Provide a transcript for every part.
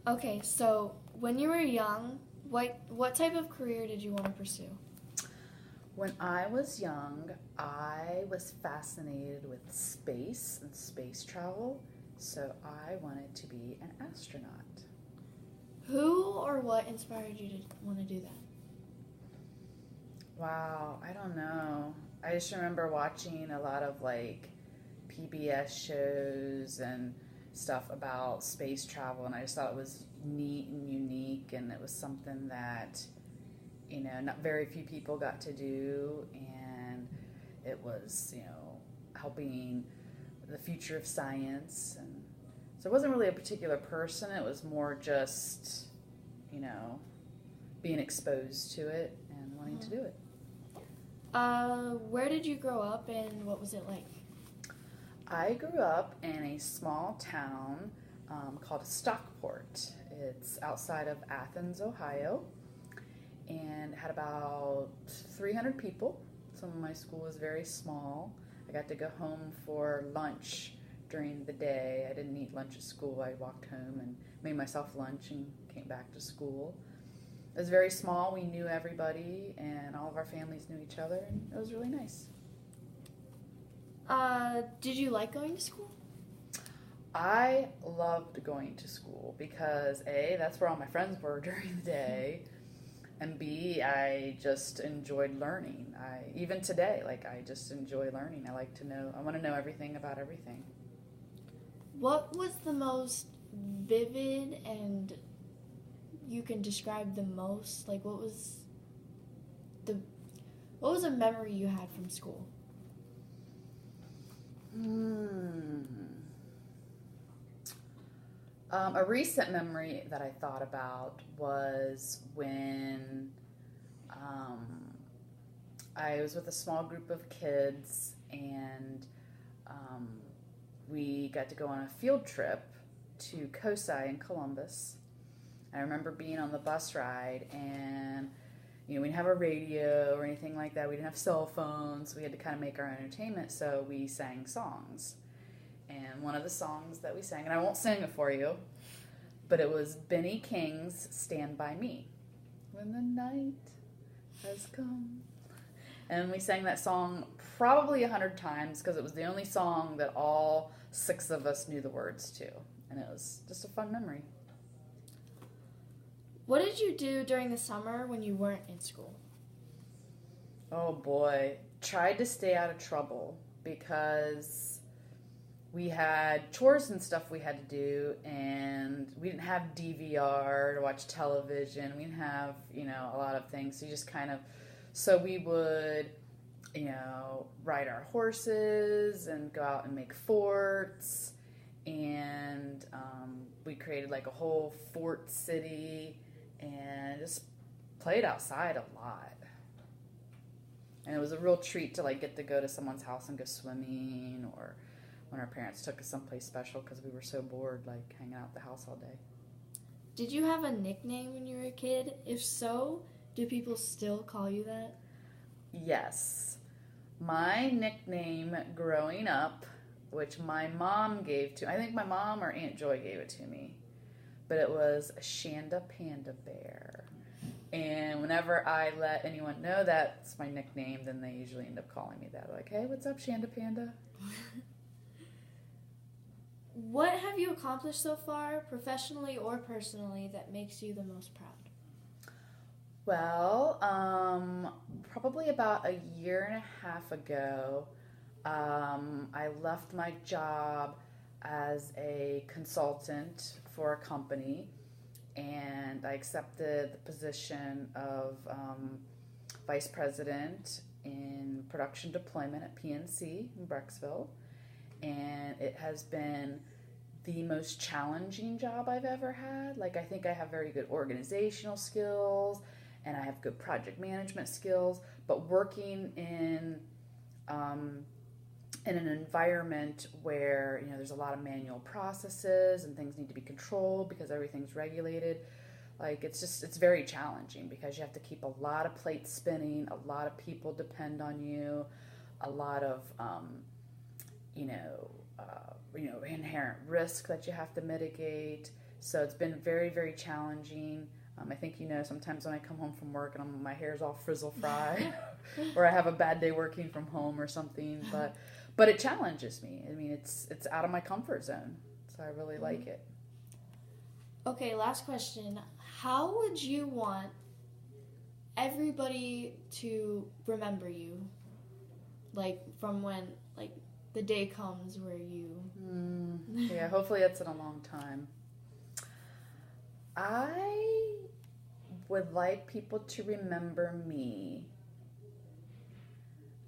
Okay, so when you were young, what type of career did you want to pursue? When I was young, I was fascinated with space and space travel, so I wanted to be an astronaut. Who or what inspired you to want to do that? Wow, I don't know. I just remember watching a lot of like PBS shows and stuff about space travel, and I just thought it was neat and unique, and it was something that, not very few people got to do, and it was, helping the future of science. And so it wasn't really a particular person, it was more just, you know, being exposed to it and wanting to do it. Where did you grow up and what was it like? I grew up in a small town called Stockport. It's outside of Athens, Ohio, and had about 300 people. So my school was very small. I got to go home for lunch during the day. I didn't eat lunch at school. I walked home and made myself lunch and came back to school. It was very small. We knew everybody, and all of our families knew each other, and it was really nice. Did you like going to school? I loved going to school because A, that's where all my friends were during the day, and B, I just enjoyed learning. I even today, like I just enjoy learning. I like to know. I want to know everything about everything. What was the most vivid and you can describe the most? Like the what was a memory you had from school? Hmm. A recent memory that I thought about was when um, I was with a small group of kids, and um, we got to go on a field trip to COSI in Columbus. I remember being on the bus ride, and we didn't have a radio or anything like that. We didn't have cell phones. We had to kind of make our own entertainment, so we sang songs. And one of the songs that we sang, and I won't sing it for you, but it was Benny King's Stand By Me. When the night has come. And we sang that song probably 100 times because it was the only song that all six of us knew the words to. And it was just a fun memory. What did you do during the summer when you weren't in school? Oh boy. Tried to stay out of trouble because we had chores and stuff we had to do, and we didn't have DVR to watch television. We didn't have, a lot of things. So you just kind of, so we would, ride our horses and go out and make forts. And we created like a whole fort city and just played outside a lot. And it was a real treat to like get to go to someone's house and go swimming, or when our parents took us someplace special because we were so bored, like hanging out at the house all day. Did you have a nickname when you were a kid? If so, do people still call you that? Yes. My nickname growing up, which my mom gave to, I think my mom or Aunt Joy gave it to me, but it was Shanda Panda Bear. And whenever I let anyone know that's my nickname, then they usually end up calling me that. Like, hey, what's up, Shanda Panda? What have you accomplished so far, professionally or personally, that makes you the most proud? Well, probably about a year and a half ago, I left my job as a consultant for a company, and I accepted the position of vice president in production deployment at PNC in Brecksville. And it has been the most challenging job I've ever had. Like, I think I have very good organizational skills and I have good project management skills, but working in an environment where there's a lot of manual processes and things need to be controlled because everything's regulated. Like, it's very challenging because you have to keep a lot of plates spinning, a lot of people depend on you, a lot of inherent risk that you have to mitigate. So it's been very, very challenging. I think, sometimes when I come home from work and my hair's all frizzle fry, or I have a bad day working from home or something, but it challenges me. I mean, it's out of my comfort zone, so I really like it. Okay, last question. How would you want everybody to remember you? Like, from when, like, the day comes where you... Yeah, hopefully it's in a long time. I would like people to remember me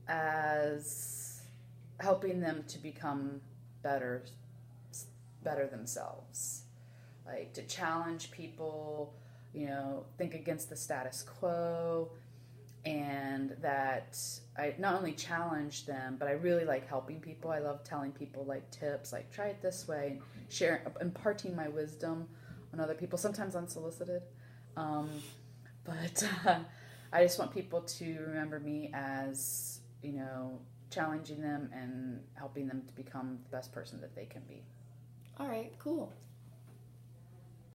as helping them to become better themselves. Like, to challenge people, think against the status quo, and that I not only challenge them, but I really like helping people. I love telling people, like, tips, like, try it this way, imparting my wisdom on other people, sometimes unsolicited. But I just want people to remember me as, challenging them and helping them to become the best person that they can be. All right, cool.